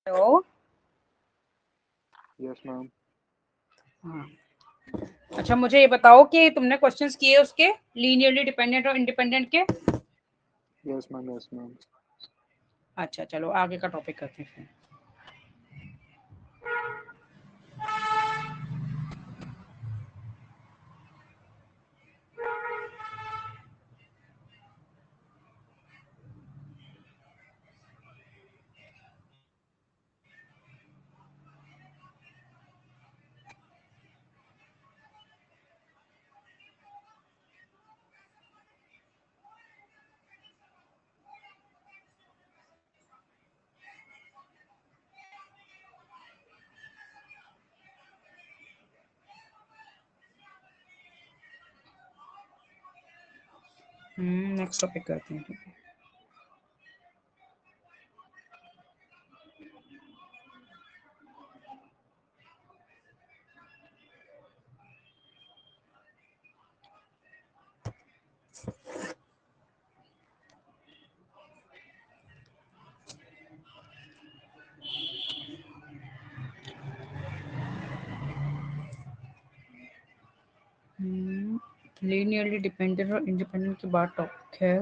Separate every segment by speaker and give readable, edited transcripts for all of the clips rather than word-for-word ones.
Speaker 1: Hello.
Speaker 2: Yes ma'am.
Speaker 1: हाँ, अच्छा मुझे ये बताओ कि तुमने क्वेश्चंस किए उसके लीनियरली डिपेंडेंट और इंडिपेंडेंट के।
Speaker 2: Yes ma'am. Yes ma'am.
Speaker 1: अच्छा चलो आगे का टॉपिक करते हैं फिर। नेक्स्ट टॉपिक करते हैं ठीक है। लीनियरली डिपेंडेंट और इंडिपेंडेंट की बात टॉपिक है।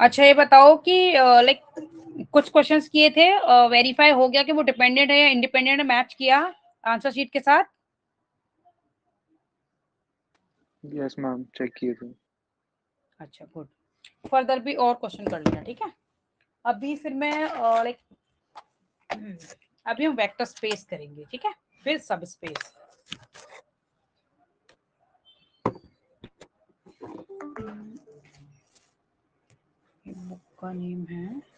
Speaker 1: अच्छा ये बताओ कि लाइक कुछ क्वेश्चंस किए थे, वेरीफाई हो गया कि वो डिपेंडेंट है या इंडिपेंडेंट है, मैच किया आंसर शीट के साथ।
Speaker 2: यस मैम, चेक किए थे।
Speaker 1: अच्छा गुड। फर्दर भी और क्वेश्चन कर लेना ठीक है। अभी फिर मैं लाइक अभी हम वेक्टर स्पेस करेंगे ठीक है, फिर सब स्पेस। बुक का नेम है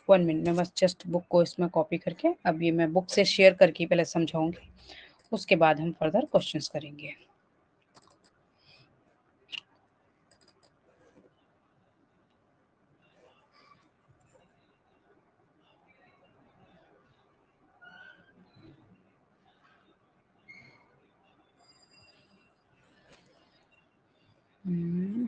Speaker 1: वन मिनट में बस जस्ट बुक को इसमें कॉपी करके अब ये मैं बुक से शेयर करके पहले समझाऊंगी, उसके बाद हम फर्दर क्वेश्चंस करेंगे। हम्म,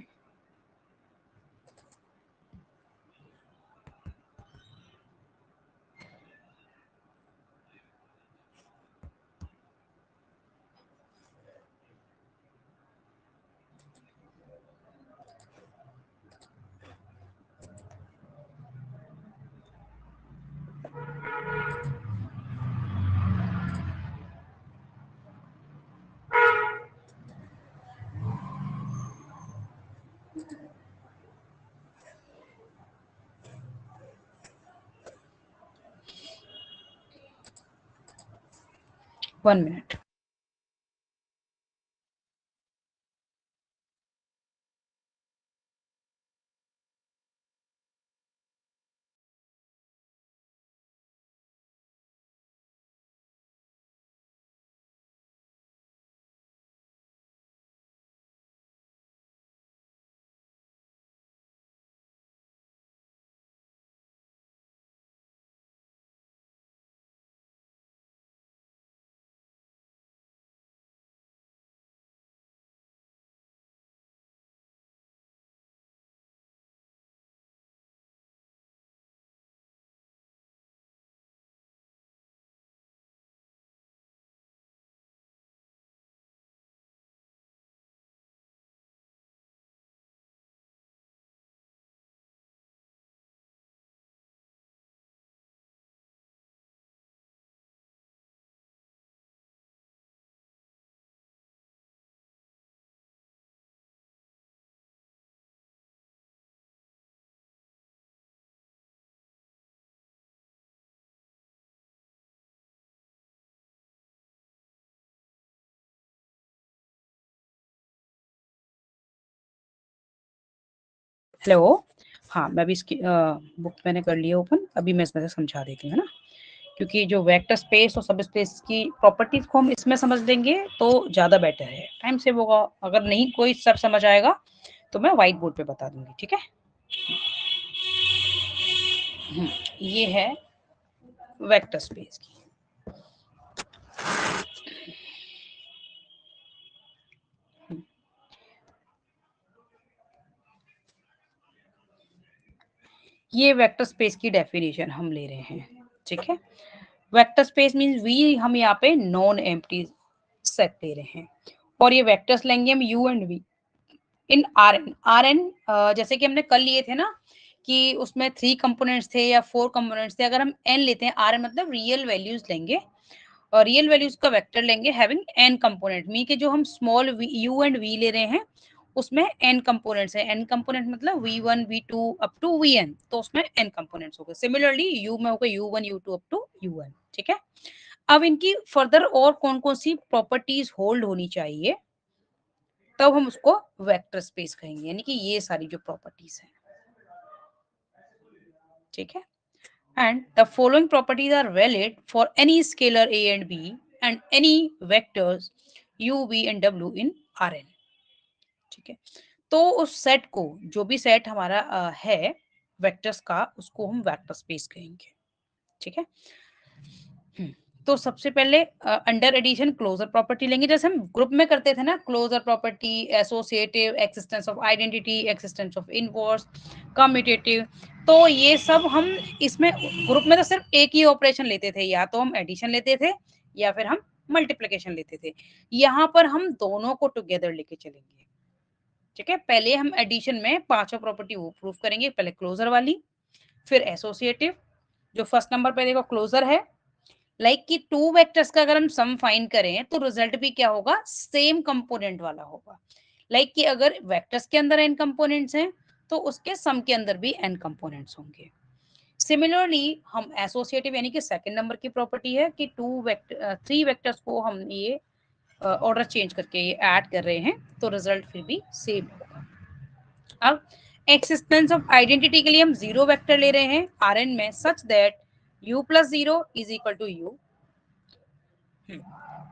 Speaker 1: 1 मिनट। हेलो, हाँ मैं भी इसकी बुक मैंने कर लिया ओपन, अभी मैं इसमें से समझा देती हूँ, है ना। क्योंकि जो वेक्टर स्पेस और सब स्पेस की प्रॉपर्टीज को हम इसमें समझ लेंगे तो ज़्यादा बेटर है, टाइम सेव होगा। अगर नहीं कोई सब समझ आएगा तो मैं व्हाइट बोर्ड पे बता दूंगी, ठीक है। ये है वेक्टर स्पेस की। ये वेक्टर स्पेस की डेफिनेशन हम ले रहे हैं, ठीक है। वेक्टर स्पेस मींस वी, हम यहाँ पे नॉन एम्प्टी सेट ले रहे हैं और ये वेक्टर्स लेंगे हम U and V in R N. R N जैसे कि हमने कल लिए थे ना कि उसमें 3 कंपोनेंट्स थे या 4 कंपोनेंट्स थे, अगर हम एन लेते हैं, आर एन मतलब रियल वैल्यूज लेंगे और रियल वैल्यूज का वेक्टर लेंगे हैविंग एन कंपोनेंट, मीन के जो हम स्मॉल यू एंड वी ले रहे हैं उसमें एन कंपोनेंट्स है। एन कंपोनेंट मतलब v1 v2 up to vn, तो उसमें एन कंपोनेंट्स हो गए। सिमिलरली यू में होगा u1 u2 up to un, ठीक है। अब इनकी फर्दर और कौन कौन सी प्रॉपर्टीज होल्ड होनी चाहिए तब हम उसको वेक्टर स्पेस कहेंगे, यानी कि ये सारी जो प्रॉपर्टीज हैं, ठीक है। And the following properties are valid for any scalar a and b and any vectors u, v and w in Rn, ठीक है। तो उस सेट को, जो भी सेट हमारा है वेक्टर्स का, उसको हम वेक्टर स्पेस कहेंगे, ठीक है। तो सबसे पहले अंडर एडिशन क्लोजर प्रॉपर्टी लेंगे, जैसे हम ग्रुप में करते थे ना, closure property, associative, existence of identity, existence of inverse, commutative. तो ये सब हम इसमें ग्रुप में तो सिर्फ एक ही ऑपरेशन लेते थे, या तो हम एडिशन लेते थे या फिर हम मल्टीप्लिकेशन लेते थे। यहाँ पर हम दोनों को टुगेदर लेके चलेंगे, ठीक है। पहले हम एडिशन में पांचों प्रॉपर्टी वो प्रूव करेंगे, पहले क्लोजर वाली, फिर एसोसिएटिव, जो फर्स्ट नंबर पे देखो क्लोजर है, लाइक कि टू वेक्टर्स का अगर हम सम फाइंड करें तो रिजल्ट भी क्या होगा, सेम कंपोनेंट वाला होगा। लाइक कि अगर वेक्टर्स के अंदर n कंपोनेंट्स हैं तो उसके सम के अंदर भी n कंपोनेंट्स होंगे। सिमिलरली हम एसोसिएटिव यानी कि सेकंड नंबर की प्रॉपर्टी है कि 3 वेक्टर्स को हम ये ऑर्डर चेंज करके ये ऐड कर रहे हैं तो रिजल्ट फिर भी सेम होगा। अब एक्सिस्टेंस ऑफ आइडेंटिटी के लिए हम जीरो वेक्टर ले रहे हैं Rn में, such that u plus zero is equal to u।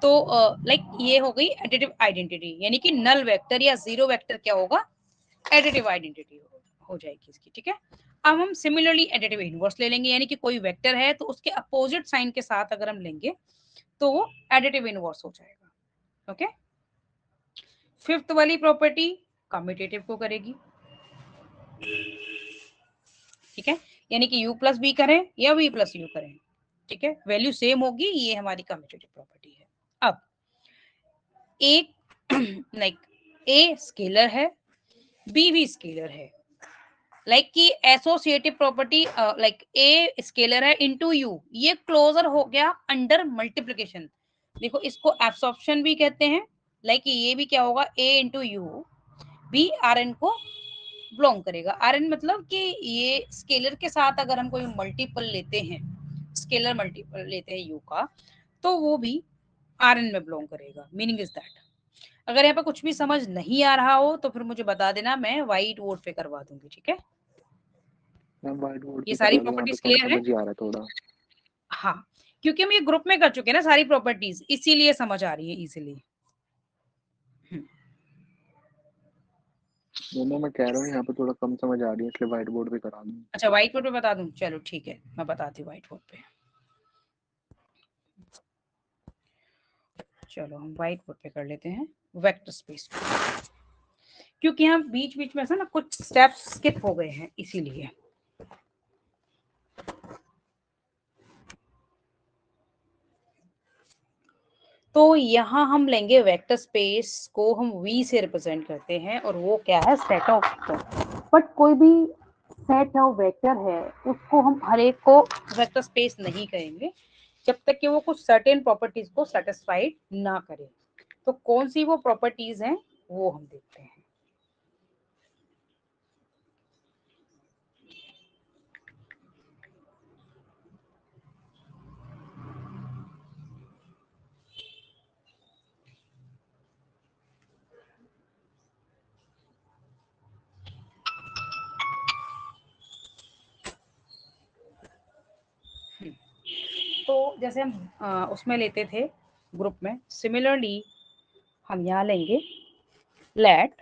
Speaker 1: तो लाइक ये हो गई एडिटिव आइडेंटिटी, यानी कि नल वेक्टर या जीरो वेक्टर क्या होगा, एडिटिव आइडेंटिटी हो जाएगी इसकी, ठीक है। अब हम सिमिलरली एडिटिव इनवर्स ले लेंगे, यानी कि कोई वेक्टर है तो उसके अपोजिट साइन के साथ अगर हम लेंगे तो वो एडिटिव इनवर्स हो जाएगा, ओके। फिफ्थ वाली प्रॉपर्टी कम्यूटेटिव को करेगी, ठीक है, यानी कि u प्लस बी करें या v प्लस यू करें, ठीक है, वैल्यू सेम होगी, ये हमारी कम्यूटेटिव प्रॉपर्टी है। अब एक लाइक ए स्केलर है, बी भी स्केलर है, लाइक कि associative property like a scalar है इनटू यू, ये क्लोजर हो गया अंडर मल्टीप्लिकेशन। देखो इसको एब्सॉर्प्शन भी कहते हैं, लाइक ये भी क्या होगा, ए इंटू यू भी आर एन को बिलोंग करेगा। आर एन मतलब कि ये स्केलर के साथ अगर हम कोई मल्टीपल लेते हैं, स्केलर मल्टीपल लेते हैं यू का, तो वो भी आर एन में बिलोंग करेगा। मीनिंग इज दैट अगर यहाँ पे कुछ भी समझ नहीं आ रहा हो तो फिर मुझे बता देना, मैं व्हाइट बोर्ड पे करवा दूंगी, ठीक है।
Speaker 2: मैम व्हाइट बोर्ड
Speaker 1: ये
Speaker 2: पे
Speaker 1: सारी
Speaker 2: करवा दो, यहाँ पे
Speaker 1: प्रॉपर्टीज
Speaker 2: थोड़ा
Speaker 1: क्लियर है।
Speaker 2: समझ ही आ रहा है थोड़ा।
Speaker 1: हाँ, क्योंकि हम ये ग्रुप में कर चुके हैं ना सारी प्रॉपर्टीज, इसीलिए समझ आ रही है इजीली।
Speaker 2: दोनों मैं कह रहा हूँ यहाँ पे थोड़ा कम समझ आ रही है, इसलिए व्हाइट बोर्ड पे करा दूँ।
Speaker 1: अच्छा व्हाइट बोर्ड पे बता दूं, चलो ठीक है मैं बताती हूँ व्हाइट बोर्ड पे। चलो हम व्हाइट बोर्ड पे कर लेते हैं वेक्टर स्पेस, क्योंकि यहाँ बीच बीच में से ना कुछ स्टेप्स स्किप हो गए हैं इसीलिए। तो यहाँ हम लेंगे वेक्टर स्पेस को, हम V से रिप्रेजेंट करते हैं और वो क्या है, सेट ऑफ वेक्टर। बट कोई भी सेट ऑफ वेक्टर है उसको हम हर एक को वेक्टर स्पेस नहीं कहेंगे जब तक कि वो कुछ सर्टेन प्रॉपर्टीज को सेटिस्फाइड ना करे। तो कौन सी वो प्रॉपर्टीज हैं वो हम देखते हैं। तो जैसे हम उसमें लेते थे ग्रुप में, सिमिलरली हम यहाँ लेंगे लेट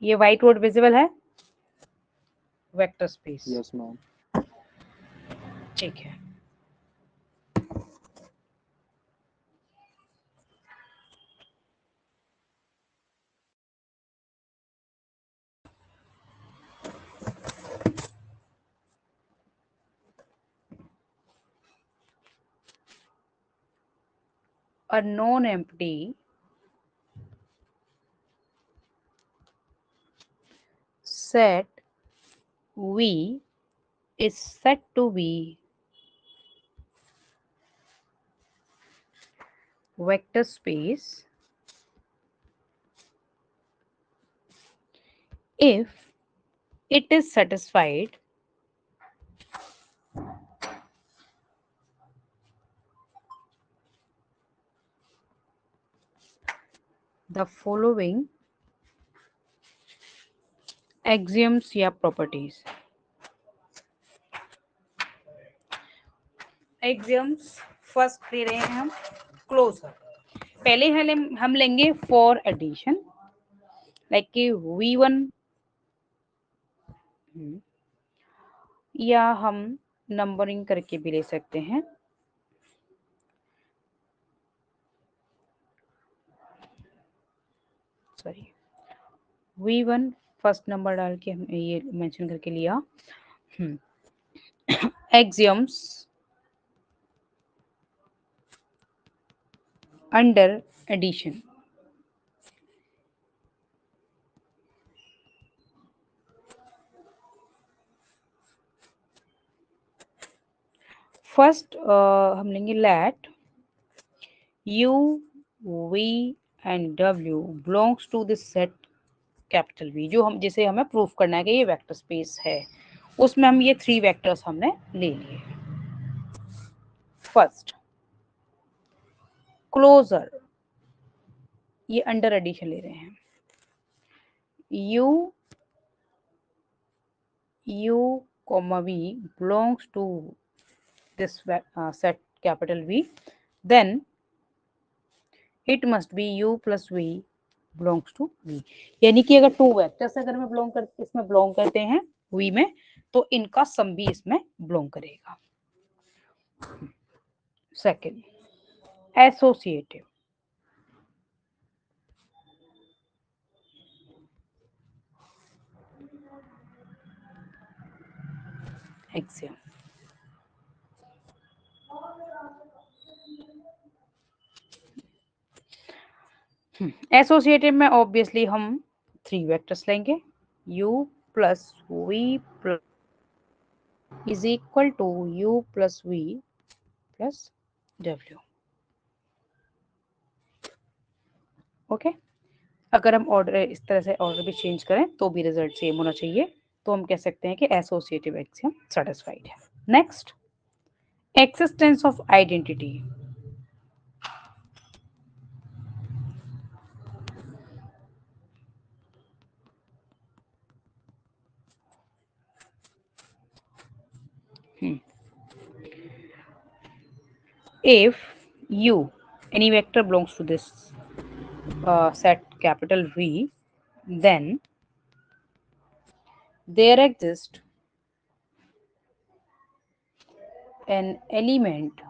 Speaker 1: ये व्हाइट बोर्ड विजिबल है, वेक्टर स्पेस।
Speaker 2: Yes ma'am.
Speaker 1: ठीक है। A non-empty set V is said to be vector space if it is satisfied the following axioms या properties। axioms फर्स्ट ले रहे हैं हम क्लोजर। पहले हम लेंगे फॉर एडिशन, लाइक कि V1, या हम नंबरिंग करके भी ले सकते हैं। सॉरी, V1 फर्स्ट नंबर डाल के हम ये मेंशन करके लिया। Axioms under addition. फर्स्ट हम लेंगे let U, V and W belongs to this set capital V, जो हम जिसे हमें प्रूफ करना है कि ये वेक्टर स्पेस है। उसमें हम ये 3 वेक्टर्स हमने ले लिए। फर्स्ट क्लोजर, ये अंडर एडिशन ले रहे हैं। U comma V belongs to this set capital V, then it must be U plus V belongs to V। यानी कि अगर 2 वेक्टर्स अगर में इसमें बिलोंग करते हैं V में, तो इनका सम भी इसमें बिलोंग करेगा। Second associative, axiom. एसोसिएटिव में ऑब्वियसली हम 3 वेक्टर्स लेंगे, U plus V plus is equal to U plus V plus W। Okay, अगर हम ऑर्डर इस तरह से ऑर्डर भी चेंज करें तो भी रिजल्ट सेम होना चाहिए, तो हम कह सकते हैं कि एसोसिएटिव एक्सियम सेटिस्फाइड है। Next existence of identity. If U, any vector belongs to this set capital V, then there exists an element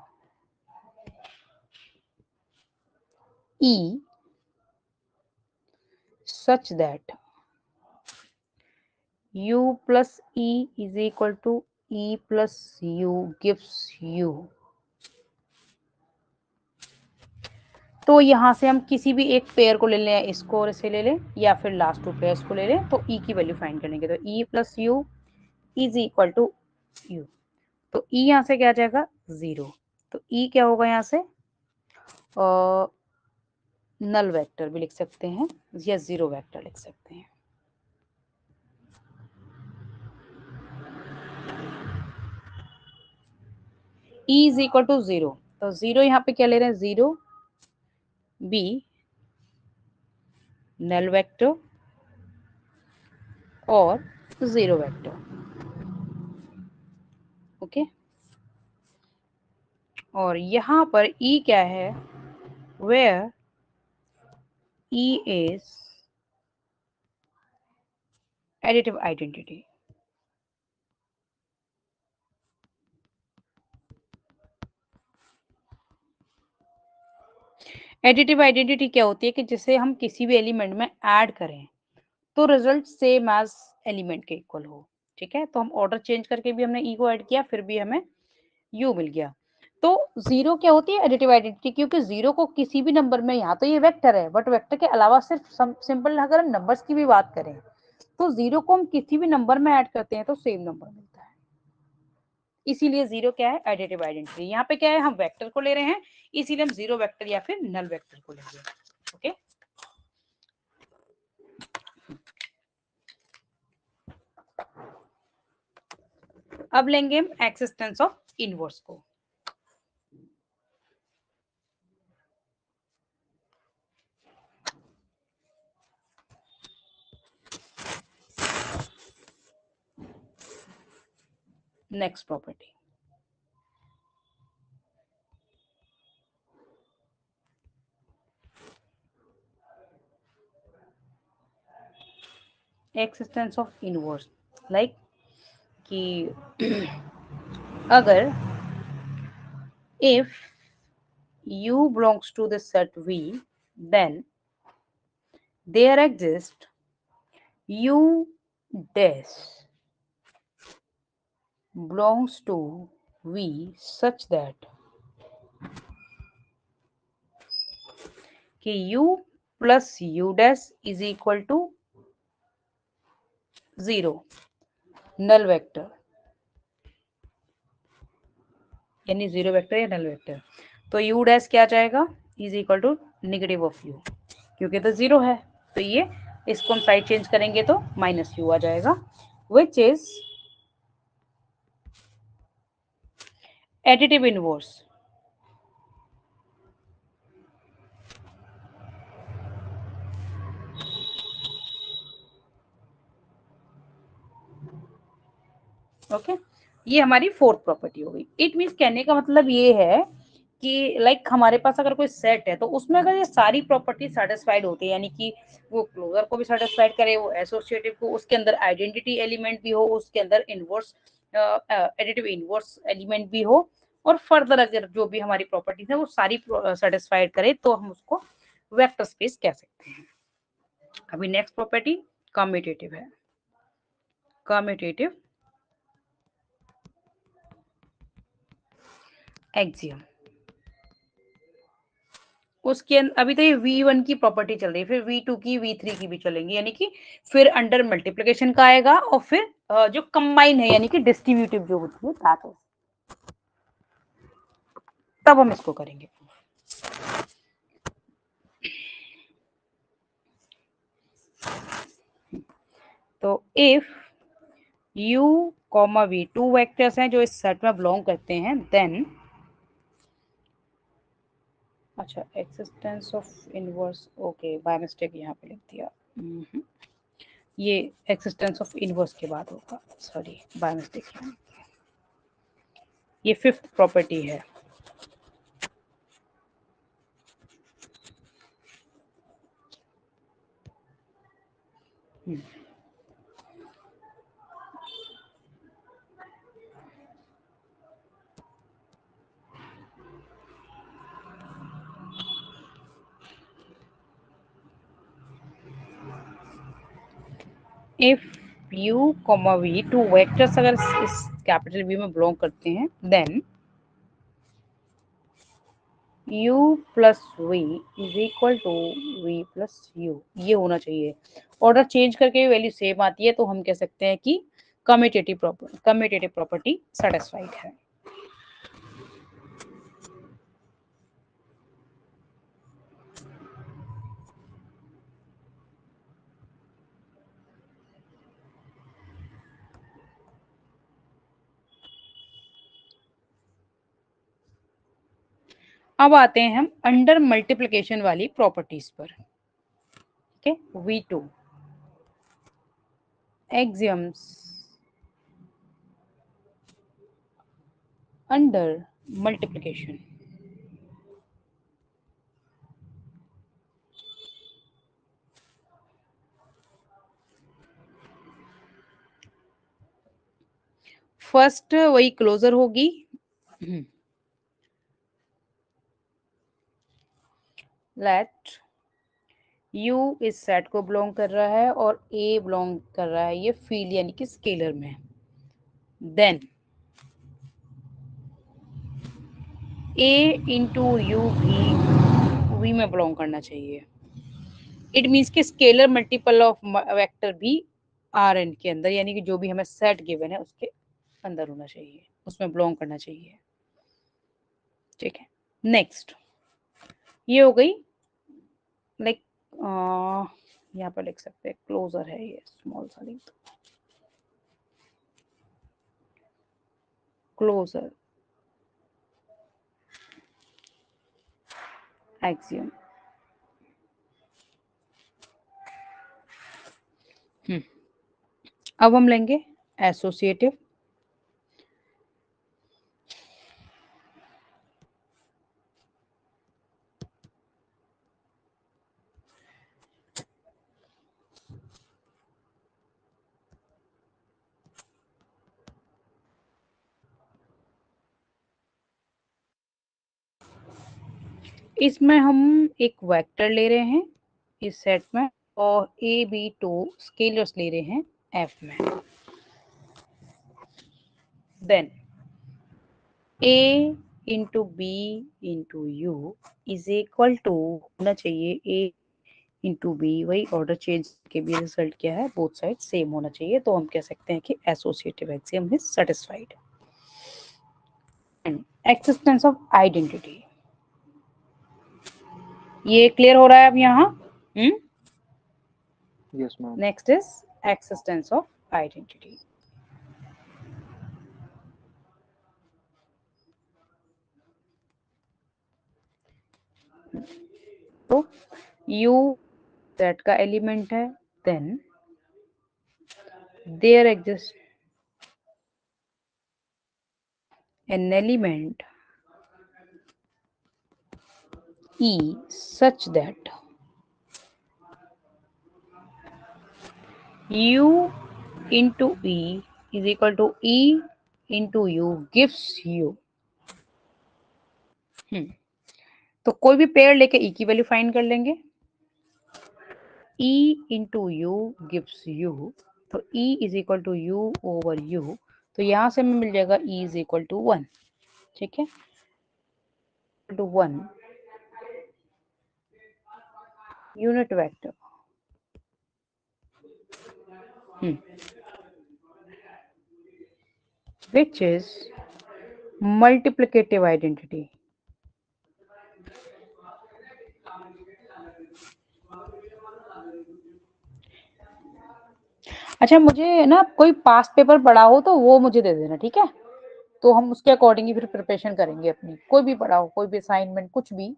Speaker 1: E such that U plus E is equal to E plus U gives U। तो यहाँ से हम किसी भी एक pair को ले लें, इसको और इसे ले लें, या फिर लास्ट 2 पेयर्स को ले लें, तो E की वैल्यू फाइंड करेंगे। तो E plus U is equal to U, तो E यहाँ से क्या आ जाएगा 0, तो E क्या होगा यहाँ से नल वेक्टर भी लिख सकते हैं या 0 वेक्टर लिख सकते हैं। E इज इक्वल टू 0, तो 0 यहाँ पे क्या ले रहे हैं 0 B नल वेक्टर और जीरो वेक्टर। ओके, और यहाँ पर E क्या है, where E is additive identity। Additive identity क्या होती है कि जिसे हम किसी भी एलिमेंट में ऐड करें तो रिजल्ट सेम एज एलिमेंट के इक्वल हो। ठीक है, तो हम ऑर्डर चेंज करके भी हमने ई को ऐड किया, फिर भी हमें यू मिल गया। तो जीरो क्या होती है, एडिटिव आइडेंटिटी, क्योंकि जीरो को किसी भी नंबर में, यहाँ तो ये वेक्टर है बट वेक्टर के अलावा सिर्फ सिंपल अगर हम नंबर्स की भी बात करें तो जीरो को हम किसी भी नंबर में ऐड करते हैं तो सेम नंबर मिलता है। इसीलिए जीरो क्या है, एडिटिव आइडेंटिटी। यहाँ पे क्या है, हम वेक्टर को ले रहे हैं, इसीलिए हम जीरो वेक्टर या फिर नल वेक्टर को लेंगे। ओके, अब लेंगे हम एक्सिस्टेंस ऑफ इनवर्स को। Next property, existence of inverse, like कि अगर if u belongs to the set V, then there exists u dash belongs to V such that कि u plus u dash is equal to 0, null vector, यानी zero vector या null vector. तो u dash क्या आ जाएगा, is equal to negative of u, क्योंकि तो zero है तो ये, इसको हम साइड चेंज करेंगे तो माइनस u आ जाएगा, which is additive inverse. Okay, ये हमारी फोर्थ प्रॉपर्टी हो गई। इट मीन्स कहने का मतलब ये है कि लाइक हमारे पास अगर कोई सेट है तो उसमें अगर ये सारी प्रॉपर्टी सेटिस्फाइड होती है, यानी कि वो क्लोजर को भी सेटिस्फाइड करे, वो एसोसिएटिव को, उसके अंदर आइडेंटिटी एलिमेंट भी हो, उसके अंदर इनवर्स एडिटिव इनवर्स एलिमेंट भी हो, और फर्दर अगर जो भी हमारी प्रॉपर्टीज है वो सारी सेटिस्फाइड करे, तो हम उसको वेक्टर स्पेस कह सकते हैं। अभी नेक्स्ट प्रॉपर्टी कम्यूटेटिव है। कम्यूटेटिव एक्सियम, उसके अभी तो ये V1 की प्रॉपर्टी चल रही है, फिर V2 की, V3 की भी चलेंगी, यानी कि फिर अंडर मल्टीप्लिकेशन का आएगा, और फिर जो कंबाइन है यानी कि डिस्ट्रीब्यूटिव जो होती है दैट इज, तब हम इसको करेंगे। तो if U, V two vectors हैं जो इस सेट में बिलोंग करते हैं, देन अच्छा existence of inverse, okay by mistake यहाँ पे लिख दिया, ये एक्सिस्टेंस ऑफ इनवर्स के बाद होगा, सॉरी बाय मिस्टेक, ये फिफ्थ प्रॉपर्टी है। If u, v two vectors अगर इस कैपिटल V में बिलोंग करते हैं, then u plus v is equal to v plus u, ये होना चाहिए। ऑर्डर चेंज करके वैल्यू सेम आती है तो हम कह सकते हैं कि कम्यूटेटिव प्रॉपर्टी सेटिस्फाइड है। अब आते हैं हम अंडर मल्टीप्लिकेशन वाली प्रॉपर्टीज पर। ठीक V2 axioms under multiplication. First वही क्लोजर होगी, लेट U इस सेट को बिलोंग कर रहा है और A बिलोंग कर रहा है ये फील्ड यानी कि स्केलर में, देन A इंटू यू भी V में बिलोंग करना चाहिए. इट मीन्स कि स्केलर मल्टीपल ऑफ वेक्टर भी आर एन के अंदर, यानी कि जो भी हमें सेट गिवन है उसके अंदर होना चाहिए, उसमें बिलोंग करना चाहिए. ठीक है, नेक्स्ट ये हो गई लाइक यहाँ पर लिख सकते हैं क्लोजर है ये स्मॉल सा लिख दो, क्लोजर एक्सियम. अब हम लेंगे एसोसिएटिव. इसमें हम एक वेक्टर ले रहे हैं इस सेट में और ए बी टू स्केलर्स ले रहे हैं एफ में. Then a into B into U is equal to होना चाहिए a इंटू बी, वही ऑर्डर चेंज के भी रिजल्ट क्या है, बोथ साइड सेम होना चाहिए, तो हम कह सकते हैं कि associative axiom is satisfied. And existence of identity, ये क्लियर हो रहा है अब यहाँ.
Speaker 2: Yes, ma'am.
Speaker 1: Next is existence of identity. तो u सेट का एलिमेंट है, then there exist an element E such that U into E is equal to E into U gives U. तो कोई भी पेयर लेके E की value find कर लेंगे. E into U gives U, तो E is equal to U over U, तो यहां से हमें मिल जाएगा E is equal to 1. ठीक है, to 1 unit vector. Which is multiplicative identity. अच्छा, मुझे ना कोई पास्ट पेपर पढ़ा हो तो वो मुझे दे देना, ठीक है, तो हम उसके अकॉर्डिंग ही फिर प्रिपरेशन करेंगे अपनी. कोई भी पढ़ा हो, कोई भी असाइनमेंट, कुछ भी.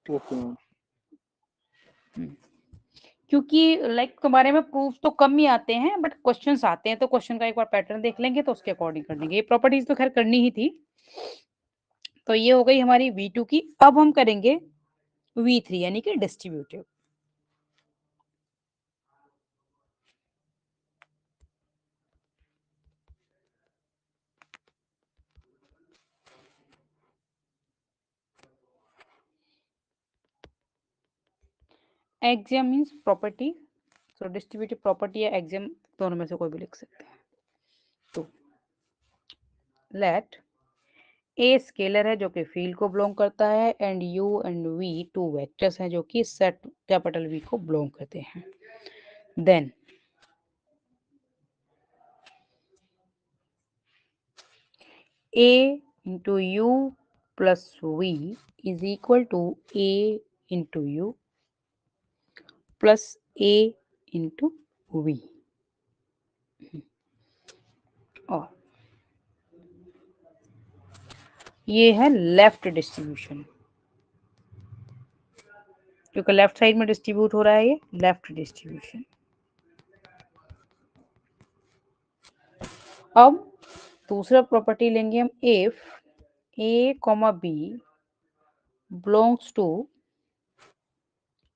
Speaker 2: Okay, ma'am.
Speaker 1: क्योंकि लाइक तुम्हारे में प्रूफ तो कम ही आते हैं बट क्वेश्चंस आते हैं, तो क्वेश्चन का एक बार पैटर्न देख लेंगे तो उसके अकॉर्डिंग कर लेंगे. ये प्रॉपर्टीज तो खैर करनी ही थी. तो ये हो गई हमारी V2 की. अब हम करेंगे V3 यानी कि डिस्ट्रीब्यूटिव. एक्सियम मींस प्रॉपर्टी, तो डिस्ट्रीब्यूटिव प्रॉपर्टी या एक्सियम दोनों में से कोई भी लिख सकते हैं. तो लेट ए स्केलर है जो कि फील्ड को बिलोंग करता है and U and V two vectors हैं जो कि सेट कैपिटल वी को बिलोंग करते हैं. Then a into u plus v is equal to a into u plus a into v. और ये है लेफ्ट डिस्ट्रीब्यूशन. क्योंकि लेफ्ट साइड में डिस्ट्रीब्यूट हो रहा है, ये लेफ्ट डिस्ट्रीब्यूशन। अब दूसरा प्रॉपर्टी लेंगे हम, if A comma B belongs to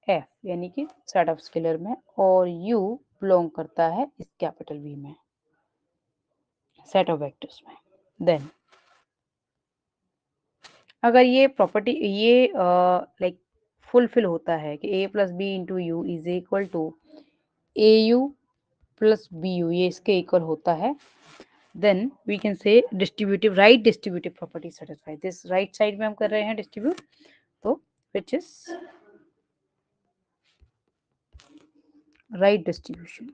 Speaker 1: F, यानी कि सेट ऑफ स्केलर में, और यू बिलोंग करता है इस कैपिटल वी में, सेट ऑफ वेक्टर्स में, देन अगर ये प्रॉपर्टी ये लाइक फुलफिल होता है कि a plus B into U is equal to A U plus B U, ये इसके इक्वल होता है, then we can say distributive, right distributive property satisfy this. Right side में हम कर रहे हैं डिस्ट्रीब्यूट, तो विच इज राइट डिस्ट्रीब्यूशन।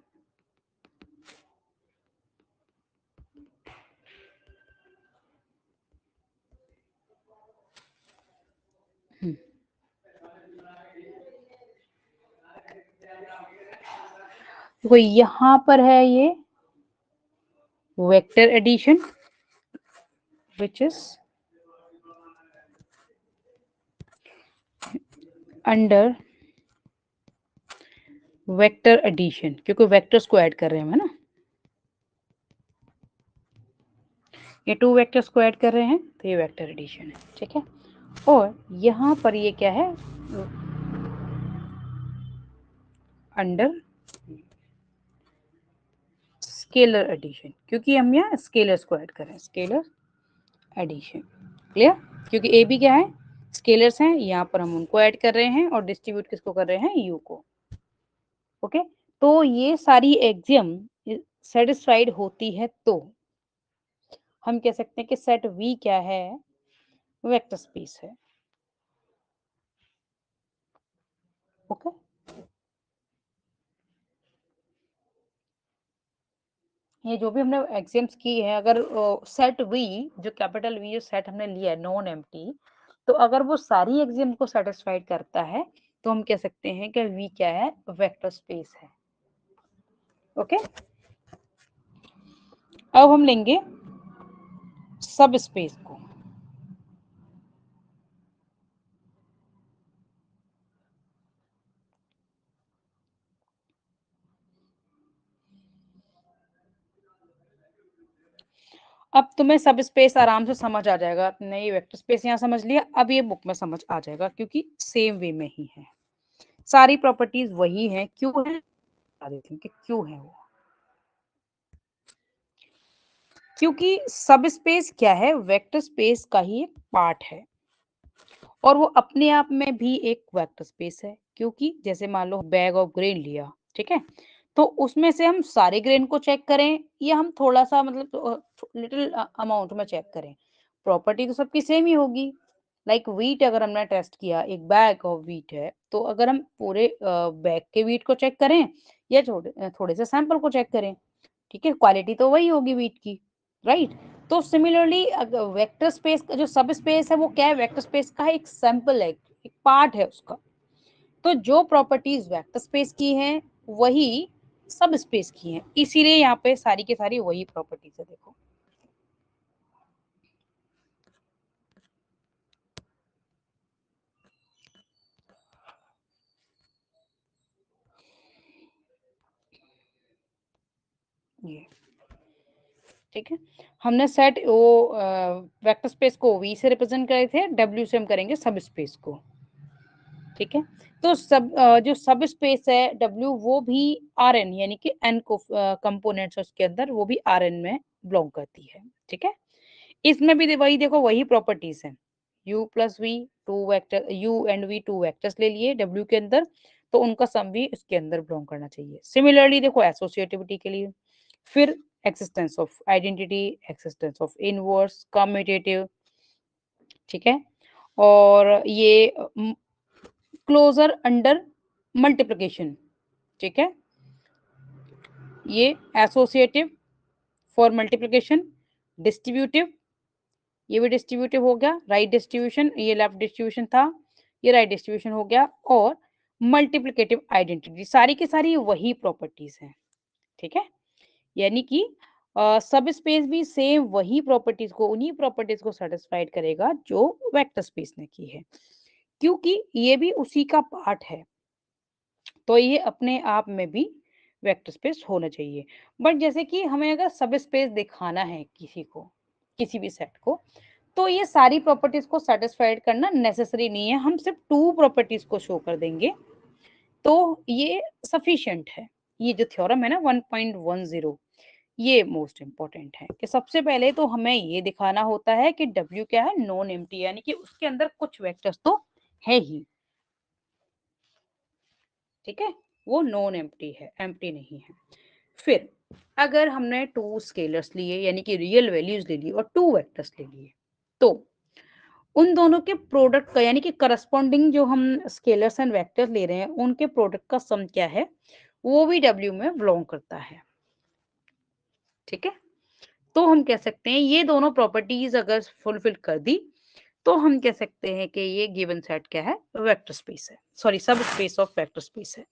Speaker 1: देखो यहाँ पर है ये vector addition which is under vector addition, क्योंकि वेक्टर्स को ऐड कर रहे हैं हम, है ना, ये टू वेक्टर्स को ऐड कर रहे हैं, तो ये वेक्टर एडिशन है, ठीक है। और यहाँ पर ये क्या है, अंडर स्केलर एडिशन, क्योंकि हम यहाँ स्केलर्स को ऐड कर रहे हैं, स्केलर एडिशन, क्लियर। क्योंकि ए बी क्या है, स्केलर्स हैं, यहाँ पर हम उनको ऐड कर रहे हैं और डिस्ट्रीब्यूट किसको कर रहे हैं, यू को। ओके, तो ये सारी एक्सियम सेटिस्फाइड होती है तो हम कह सकते हैं कि सेट वी क्या है, वेक्टर स्पेस है। ओके, ये जो भी हमने एक्सियम्स की है, अगर सेट वी, जो कैपिटल वी जो सेट हमने लिया है नॉन एम्प्टी, तो अगर वो सारी एक्सियम को सेटिस्फाइड करता है तो हम कह सकते हैं कि वी क्या है, वेक्टर स्पेस है। ओके, अब हम लेंगे सब स्पेस को। अब तुम्हें सब स्पेस आराम से समझ आ जाएगा, तुमने ये वेक्टर स्पेस यहाँ समझ लिया, अब ये बुक में समझ आ जाएगा क्योंकि सेम वे में ही है, सारी प्रॉपर्टीज वही हैं। क्यों है बता देती हूँ कि क्यों है वो, क्योंकि सब स्पेस क्या है, वेक्टर स्पेस का ही एक पार्ट है और वो अपने आप में भी एक वेक्टर स्पेस है। क्योंकि जैसे मान लो बैग ऑफ ग्रेन लिया, ठीक है, तो उसमें से हम सारे ग्रेन को चेक करें या हम थोड़ा सा मतलब लिटिल अमाउंट में चेक करें, प्रॉपर्टी तो सबकी सेम ही होगी। लाइक व्हीट अगर हमने टेस्ट किया, एक बैग ऑफ व्हीट है, तो अगर हम पूरे बैग के व्हीट को चेक करें या थोड़े से सैंपल को चेक करें, ठीक है, क्वालिटी तो वही होगी व्हीट की, राइट। तो सिमिलरली वेक्टर स्पेस का जो सब स्पेस है वो क्या है, वेक्टर स्पेस का एक सैंपल है, एक पार्ट है उसका। तो जो प्रॉपर्टीज वेक्टर स्पेस की हैं वही सब स्पेस की हैं, इसीलिए यहाँ पे सारी के सारी वही प्रॉपर्टीज है। देखो ये, ठीक है, हमने सेट वो वेक्टर स्पेस को वी से रिप्रेजेंट करे थे, डब्ल्यू से हम करेंगे सब स्पेस को, ठीक है। तो सब जो सब स्पेस है डब्ल्यू, वो भी आर एन यानी कि एन को कंपोनेंट्स उसके अंदर, वो भी आर एन में बिलोंग करती है, ठीक है। इसमें भी वही देखो, वही प्रॉपर्टीज है, u plus V, two vector, u and v two vectors ले लिए w के अंदर, तो उनका सम भी इसके अंदर बिलोंग करना चाहिए। सिमिलरली देखो एसोसिएटिविटी के लिए, फिर existence of identity, existence of inverse, commutative, ठीक है, और ये क्लोजर अंडर मल्टीप्लिकेशन, ठीक है, ये एसोसिएटिव फॉर मल्टीप्लिकेशन, डिस्ट्रीब्यूटिव, ये भी डिस्ट्रीब्यूटिव हो गया, राइट डिस्ट्रीब्यूशन, ये लेफ्ट डिस्ट्रीब्यूशन था, ये राइट डिस्ट्रीब्यूशन हो गया, और मल्टीप्लिकेटिव आइडेंटिटी, सारी की सारी वही प्रॉपर्टीज हैं, ठीक है। यानी कि सब स्पेस भी सेम वही प्रॉपर्टीज को, उन्हीं प्रॉपर्टीज को सेटिस्फाइड करेगा जो वेक्टर स्पेस ने की है। क्योंकि ये भी उसी का पार्ट है, तो ये अपने आप में भी वेक्टर स्पेस होना चाहिए। बट जैसे कि हमें अगर सब स्पेस दिखाना है किसी को, किसी भी सेट को, तो ये सारी प्रॉपर्टीज को सेटिस्फाइड करना नेसेसरी नहीं है, हम सिर्फ 2 प्रॉपर्टीज को शो कर देंगे तो ये सफिशिएंट है। ये जो थ्योरम है ना 1.10, ये मोस्ट इंपॉर्टेंट है कि सबसे पहले तो हमें ये दिखाना होता है कि W क्या है, नॉन एम्प्टी, यानी कि उसके अंदर कुछ वेक्टर्स तो है ही, ठीक है, वो नॉन एम्प्टी है, एम्प्टी नहीं है। फिर अगर हमने 2 स्केलर्स लिए यानी कि रियल वैल्यूज ले ली और 2 वेक्टर्स ले लिए, तो उन दोनों के प्रोडक्ट का यानी कि करस्पॉन्डिंग जो हम स्केलर्स एंड वेक्टर्स ले रहे हैं उनके प्रोडक्ट का सम क्या है, वो भी W में बिलोंग करता है, ठीक है। तो हम कह सकते हैं ये दोनों प्रॉपर्टीज अगर फुलफिल कर दी तो हम कह सकते हैं कि ये गिवन सेट क्या है, वेक्टर स्पेस है, सॉरी सब स्पेस ऑफ वेक्टर स्पेस है।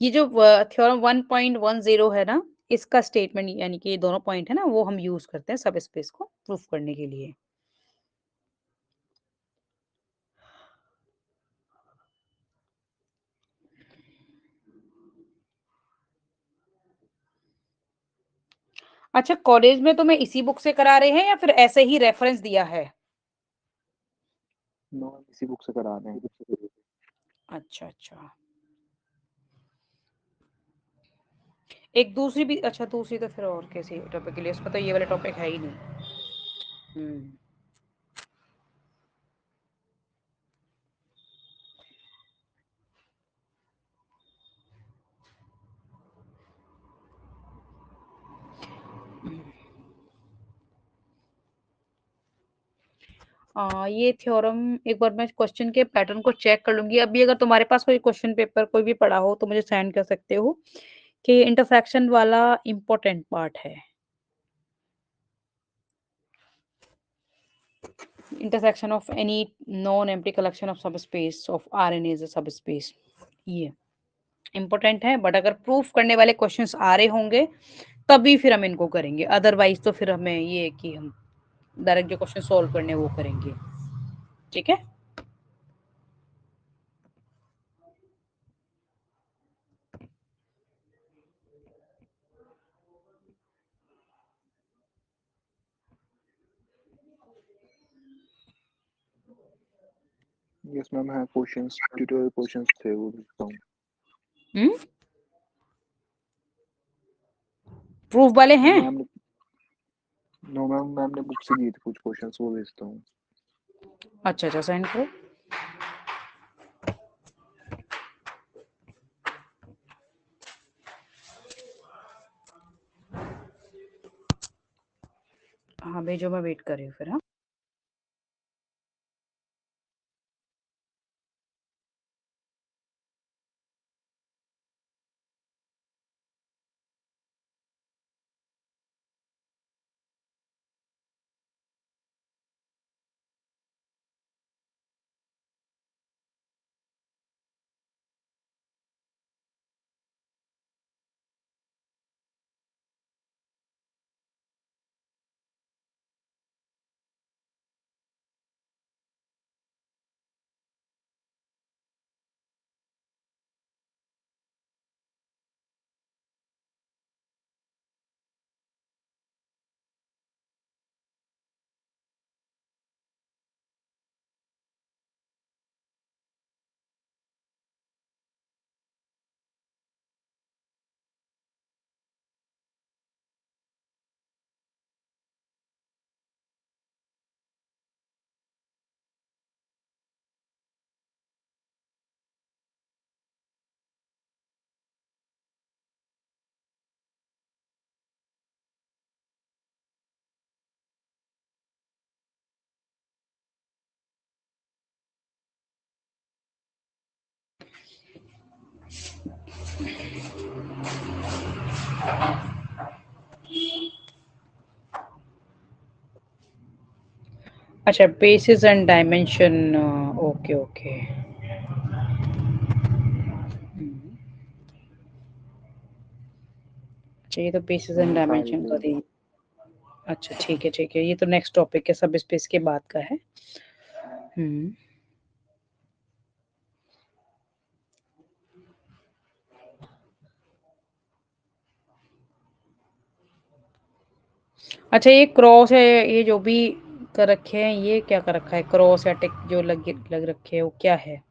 Speaker 1: ये जो थ्योरम 1.10 है ना, इसका स्टेटमेंट यानी कि ये दोनों पॉइंट है ना, वो हम यूज करते हैं सब स्पेस को प्रूफ करने के लिए। अच्छा, कॉलेज में तुम्हें इसी बुक से करा रहे हैं या फिर ऐसे ही रेफरेंस दिया है?
Speaker 2: नो, इसी बुक से करा रहे हैं।
Speaker 1: अच्छा अच्छा, एक दूसरी भी, अच्छा दूसरी तो फिर और कैसी टॉपिक के लिए, उसका तो ये वाला टॉपिक है ही नहीं। हम्म। ये थ्योरम एक बार मैं क्वेश्चन के पैटर्न को चेक कर लूंगी। अभी अगर तुम्हारे पास कोई क्वेश्चन पेपर कोई भी पड़ा हो तो मुझे सेंड कर सकते हो कि इंटरसेक्शन वाला इम्पोर्टेंट पार्ट है। Intersection of any non empty collection of subspace of RNA is a subspace, ये इम्पोर्टेंट है। बट अगर प्रूफ करने वाले क्वेश्चंस आ रहे होंगे तभी फिर हम इनको करेंगे, अदरवाइज तो फिर हमें ये है कि हम डायरेक्ट जो क्वेश्चन सॉल्व करने हैं वो करेंगे, ठीक है।
Speaker 2: यस मैम, है क्वेश्चंस, ट्यूटोरियल क्वेश्चंस थे, वो भेजता हूँ।
Speaker 1: हम्म, प्रूफ वाले
Speaker 2: वो
Speaker 1: हैं?
Speaker 2: मैम ने, नो मैम, मैम ने बुक से दिए थे कुछ क्वेश्चंस, वो भेजता हूँ।
Speaker 1: अच्छा अच्छा, सेंड करो। हाँ भेजो, मैं वेट कर रही हूँ फिर। हाँ। अच्छा, basis and dimension, okay okay. अच्छा, ये तो बेसिस एंड
Speaker 2: मैंने सारी
Speaker 1: डायमेंशन
Speaker 2: ले
Speaker 1: का
Speaker 2: ली।
Speaker 1: दी। अच्छा ठीक है ठीक है, ये तो नेक्स्ट टॉपिक है, सब स्पेस के बाद का है। हम्म अच्छा, ये क्रॉस है, ये जो भी कर रखे हैं, ये क्या कर रखा है? क्रॉस या टिक जो लग रखे हैं, वो क्या है?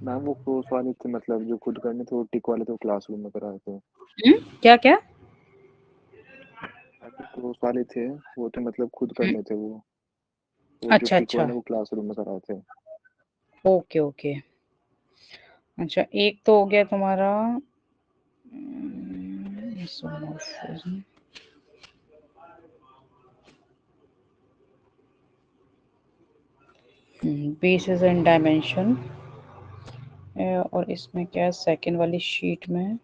Speaker 2: मैम वो क्रॉस वाले थे, मतलब जो खुद करने थे वो टिक वाले थे, वो क्लासरूम में कराए थे।
Speaker 1: क्या क्या?
Speaker 2: मैम जो क्रॉस वाले थे वो थे मतलब खुद
Speaker 1: हम्म
Speaker 2: करने थे वो, और जो
Speaker 1: अच्छा
Speaker 2: टिक
Speaker 1: अच्छा,
Speaker 2: वाले वो क्लासरूम में कराए थे।
Speaker 1: Okay okay. अच्छा, एक तो हो गया तुम्हारा बेसिस एंड डायमेंशन, और इसमें क्या है सेकंड वाली शीट में?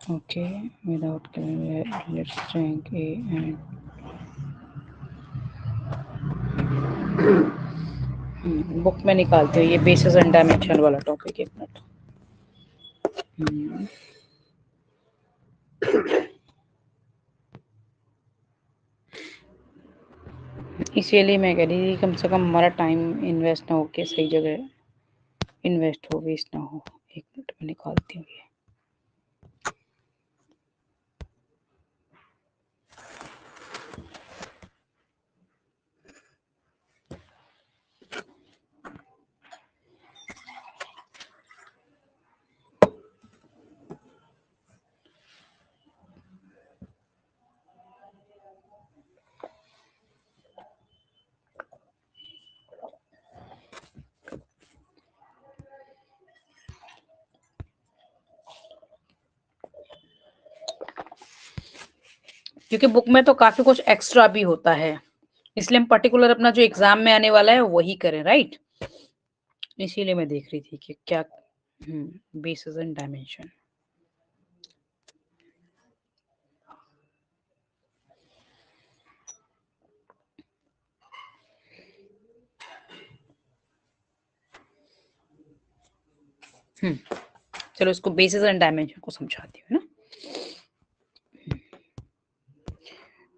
Speaker 1: Okay, without let's rank A and book में निकालते हो ये बेसिस एंड डायमेंशन वाला टॉपिक, एक मिनट। हम्म, इसीलिए मैं कह रही थी कम से कम हमारा टाइम इन्वेस्ट ना हो के सही जगह इन्वेस्ट हो, वेस्ट ना हो। एक मिनट में निकालती हूँ ये। क्योंकि बुक में तो काफी कुछ एक्स्ट्रा भी होता है, इसलिए हम पर्टिकुलर अपना जो एग्जाम में आने वाला है वही करें, राइट? इसीलिए मैं देख रही थी कि क्या। Basis and dimension. चलो इसको बेसिस एंड डायमेंशन को समझाती हूँ ना।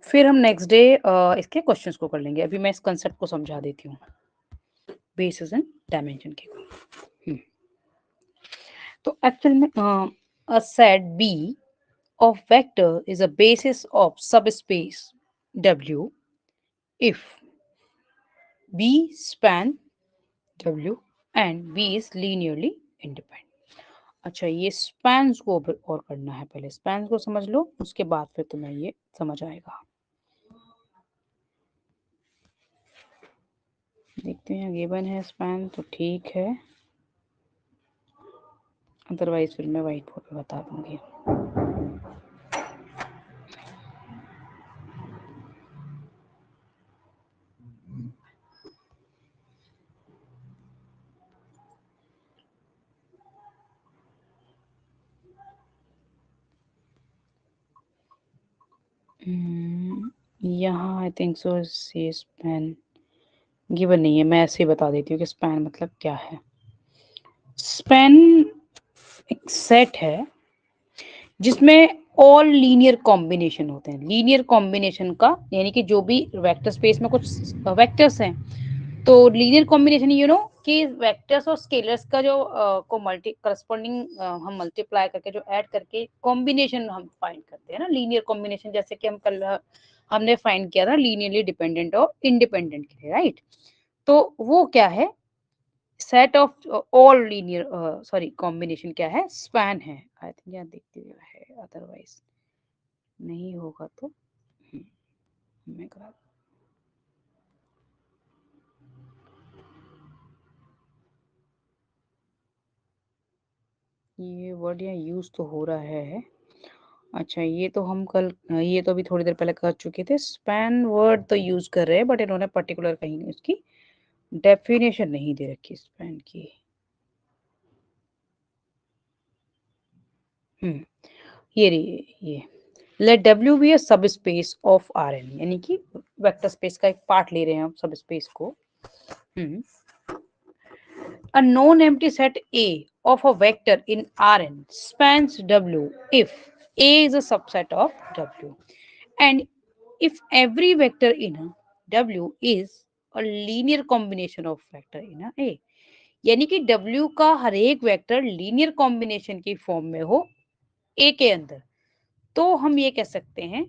Speaker 1: फिर हम नेक्स्ट डे इसके क्वेश्चंस को कर लेंगे, अभी मैं इस कंसेप्ट को समझा देती हूँ बेसिस एंड डायमेंशन के। हम्म, तो एक्चुअल में a set B of vector is a basis of subspace W if B span W and B is linearly independent। अच्छा, ये स्पैन्स को और करना है, पहले स्पैन्स को समझ लो, उसके बाद फिर तुम्हें ये समझ आएगा। देखते हैं, गिवन है स्पैन तो ठीक है, अदरवाइज फिर मैं व्हाइट बोर्ड पे बता दूंगी। यहाँ आई थिंक सो ये स्पैन गिवन नहीं है, मैं ऐसे ही बता देती हूँ कि स्पैन मतलब क्या है। स्पैन एक सेट है जिसमें ऑल लीनियर कॉम्बिनेशन होते हैं। लीनियर कॉम्बिनेशन का यानी कि जो भी वेक्टर स्पेस में कुछ वेक्टर्स हैं, तो लीनियर कॉम्बिनेशन कि वेक्टर्स और स्केलर्स का जो को मल्टी करस्पॉन्डिंग हम मल्टीप्लाई करके जो ऐड करके कॉम्बिनेशन हम फाइंड करते हैं ना, लीनियर कॉम्बिनेशन। जैसे कि हम कल हमने फाइंड किया था लीनियरली डिपेंडेंट और इंडिपेंडेंट के लिए, राइट? तो वो क्या है? Set of all linear sorry combination क्या है? स्पैन है। आई थिंक यहाँ देखते हुए है, अदरवाइज नहीं होगा तो मैं करा। ये वर्ड यहाँ यूज तो हो रहा है। अच्छा, ये तो हम कल ये तो अभी थोड़ी देर पहले कर चुके थे। स्पैन वर्ड तो यूज कर रहे हैं, बट इन्होंने पर्टिकुलर कहीं उसकी डेफिनेशन नहीं दे रखी स्पैन की। ये रही ये। लेट डब्ल्यू बी ए सब स्पेस ऑफ आर एन, यानी कि वेक्टर स्पेस का एक पार्ट ले रहे हैं हम सब स्पेस को। A non-empty set A of a vector in Rn spans W if A is a subset of W. And if every vector in a W is a linear combination of vector in a A, यानी कि W का हर एक vector linear combination की form में हो A के अंदर, तो हम ये कह सकते हैं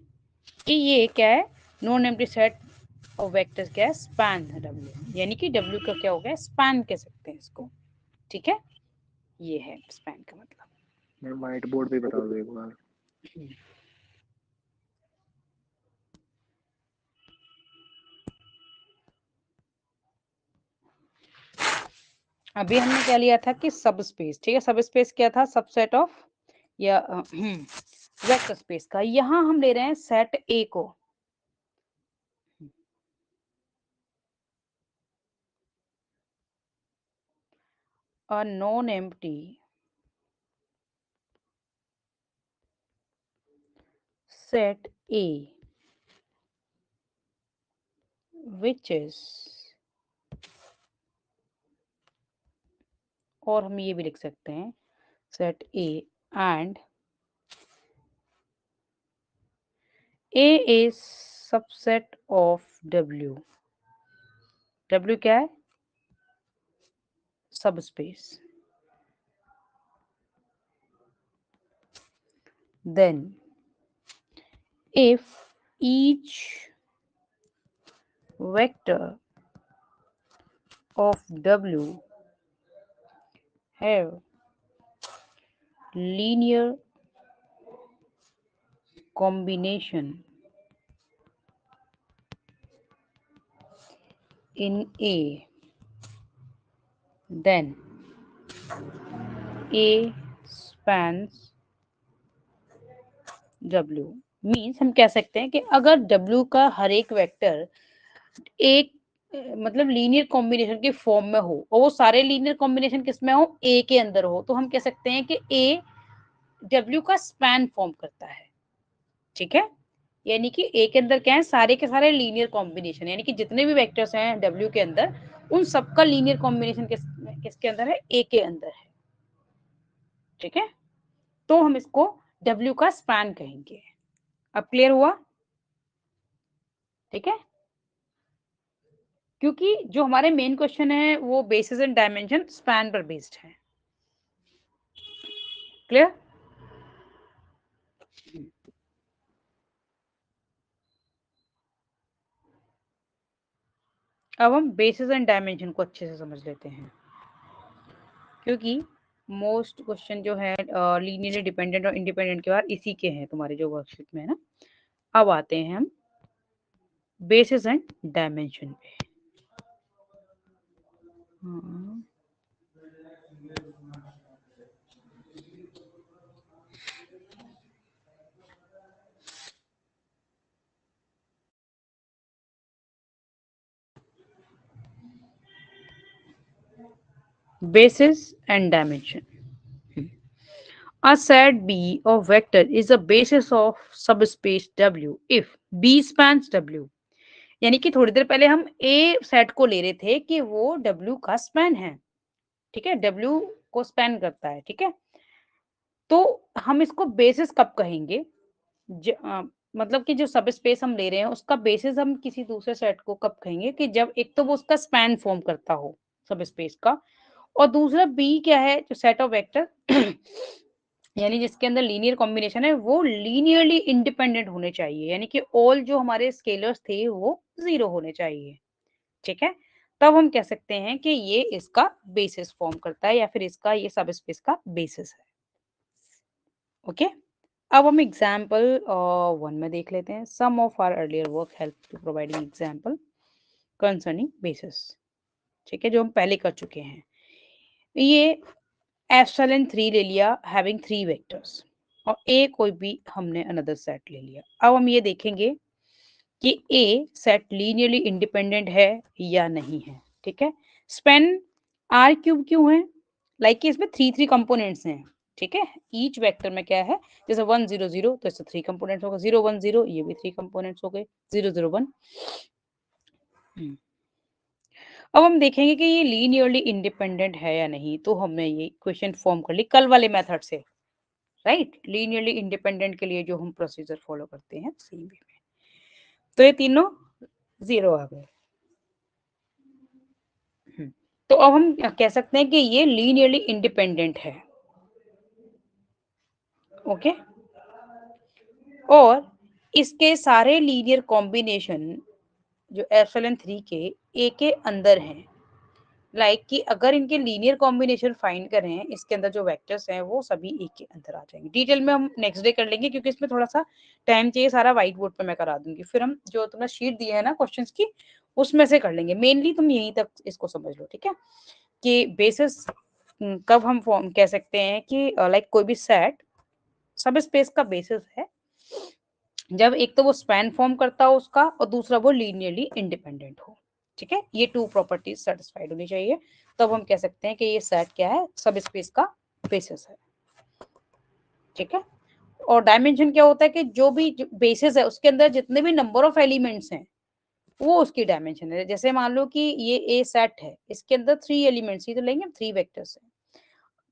Speaker 1: कि ये क्या है, non empty set of vectors क्या है, स्पैन है W, यानी कि W का क्या हो गया, स्पैन कह सकते हैं इसको। ठीक है, ये है स्पैन का मतलब।
Speaker 2: मैं व्हाइट बोर्ड पे बता दो एक बार।
Speaker 1: अभी हमने क्या लिया था कि सब स्पेस, ठीक है, सब स्पेस क्या था, सबसेट ऑफ या वेक्टर स्पेस का। यहां हम ले रहे हैं सेट ए को, a non-empty set A which is, और हम ये भी लिख सकते हैं set A and A is subset of W। W क्या है, सब space. Then if each vector of W have linear combination in A, then A spans W। Means हम कह सकते हैं कि अगर W का हर एक वेक्टर एक मतलब लीनियर कॉम्बिनेशन के फॉर्म में हो और वो सारे लीनियर कॉम्बिनेशन किस में हो, A के अंदर हो, तो हम कह सकते हैं कि A W का स्पैन फॉर्म करता है। ठीक है, यानी कि A के अंदर क्या है, सारे के सारे लीनियर कॉम्बिनेशन, यानी कि जितने भी वेक्टर्स हैं W के अंदर, उन सबका लीनियर कॉम्बिनेशन किसके अंदर है, A के अंदर है। ठीक है, तो हम इसको W का स्पैन कहेंगे। अब क्लियर हुआ? ठीक है, क्योंकि जो हमारे मेन क्वेश्चन है वो बेसिस एंड डायमेंशन स्पैन पर बेस्ड है। क्लियर? अब हम बेसिस एंड डायमेंशन को अच्छे से समझ लेते हैं, क्योंकि मोस्ट क्वेश्चन जो है लीनियरली डिपेंडेंट और इंडिपेंडेंट के बाद इसी के हैं तुम्हारे जो वर्कशीट में है ना। अब आते हैं हम बेसिस एंड डायमेंशन पे। Basis and dimension. A set B of vector is a basis of subspace W if B spans W। यानी कि थोड़ी देर पहले हम A सेट को ले रहे थे कि वो W का स्पैन है। ठीक है, W को स्पैन करता है। ठीक है, तो हम इसको बेसिस कब कहेंगे, मतलब कि जो सब स्पेस हम ले रहे हैं उसका बेसिस हम किसी दूसरे सेट को कब कहेंगे, कि जब एक तो वो उसका स्पैन फॉर्म करता हो सब स्पेस का, और दूसरा बी क्या है, जो सेट ऑफ वेक्टर यानी जिसके अंदर लीनियर कॉम्बिनेशन है वो लीनियरली इंडिपेंडेंट होने चाहिए, यानी कि ऑल जो हमारे स्केलर्स थे वो 0 होने चाहिए। ठीक है, तब हम कह सकते हैं कि ये इसका बेसिस फॉर्म करता है या फिर इसका ये सब स्पेस का बेसिस है। ओके, अब हम एग्जाम्पल 1 में देख लेते हैं। Some of our earlier work help to providing example concerning basis. ठीक है, जो हम पहले कर चुके हैं। ये एप्सिलॉन 3 ले लिया हैविंग 3 वेक्टर्स, और ए कोई भी हमने अनदर सेट ले लिया। अब हम ये देखेंगे कि ए सेट लीनियरली इंडिपेंडेंट है या नहीं है। ठीक है, स्पेन आर क्यूब क्यों है, लाइक कि इसमें 3 कंपोनेंट्स हैं। ठीक है, ईच वेक्टर में क्या है, जैसे 1 0 0 तो इससे 3 कंपोनेंट्स होगा, 0 1 0 ये भी 3 कंपोनेंट्स हो गए, 0 0 1। अब हम देखेंगे कि ये लीनियरली इंडिपेंडेंट है या नहीं, तो हमने ये क्वेश्चन फॉर्म कर ली कल वाले मेथड से। राइट, लीनियरली इंडिपेंडेंट के लिए जो हम प्रोसीजर फॉलो करते हैं सेम वे में। तो ये तीनों जीरो आ गए। तो अब हम कह सकते हैं कि ये लीनियरली इंडिपेंडेंट है। ओके, और इसके सारे लीनियर कॉम्बिनेशन जो एप्सिलॉन 3 के ए के अंदर हैं, लाइक कि अगर इनके लीनियर कॉम्बिनेशन फाइंड करें, इसके अंदर जो वेक्टर्स हैं वो सभी ए के अंदर आ जाएंगे। डिटेल में हम नेक्स्ट डे कर लेंगे क्योंकि इसमें थोड़ा सा टाइम चाहिए, सारा व्हाइट बोर्ड पे मैं करा दूंगी, फिर हम जो तुमने शीट दी है ना क्वेश्चंस की उसमें से कर लेंगे। मेनली तुम यहीं तक इसको समझ लो, ठीक है, कि बेसिस कब हम फॉर्म कह सकते हैं कि लाइक कोई भी सेट सब स्पेस का बेसिस है जब एक तो वो स्पैन फॉर्म करता हो उसका, और दूसरा वो लीनियरली इंडिपेंडेंट हो। ठीक है, ये टू प्रॉपर्टीज सेटिस्फाइड होनी चाहिए, तब हम कह सकते हैं कि ये सेट क्या है, सब स्पेस का बेसिस है। ठीक है, और डायमेंशन क्या होता है कि जो भी बेसिस है उसके अंदर जितने भी नंबर ऑफ एलिमेंट्स हैं वो उसकी डायमेंशन है। जैसे मान लो कि ये ए सेट है, इसके अंदर 3 एलिमेंट्स ही तो लेंगे, 3 वेक्टर्स है,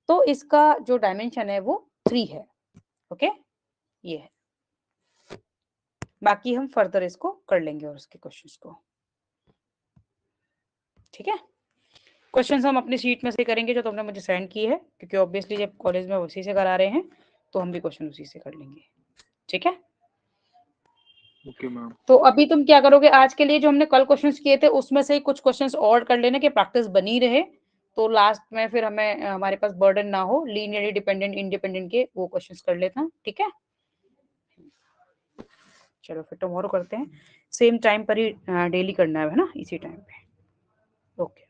Speaker 1: तो इसका जो डायमेंशन है वो 3 है। ओके, ये है, बाकी हम फर्दर इसको कर लेंगे और उसके क्वेश्चंस को। ठीक है, क्वेश्चंस हम अपनी शीट में से करेंगे जो तुमने मुझे सेंड की है, क्योंकि ऑब्वियसली जब कॉलेज में उसी से करा रहे हैं तो हम भी क्वेश्चन उसी से कर लेंगे। ठीक है,
Speaker 2: ओके मैम।
Speaker 1: तो अभी तुम क्या करोगे, आज के लिए जो हमने कल क्वेश्चंस किए थे उसमें से कुछ क्वेश्चंस और कर लेना कि प्रैक्टिस बनी रहे, तो लास्ट में फिर हमें हमारे पास बर्डन ना हो, लीनियरली डिपेंडेंट इंडिपेंडेंट के वो क्वेश्चंस कर लेना। ठीक है, चलो फिर टुमारो करते हैं, सेम टाइम पर ही डेली करना है ना, इसी टाइम पे। ओके।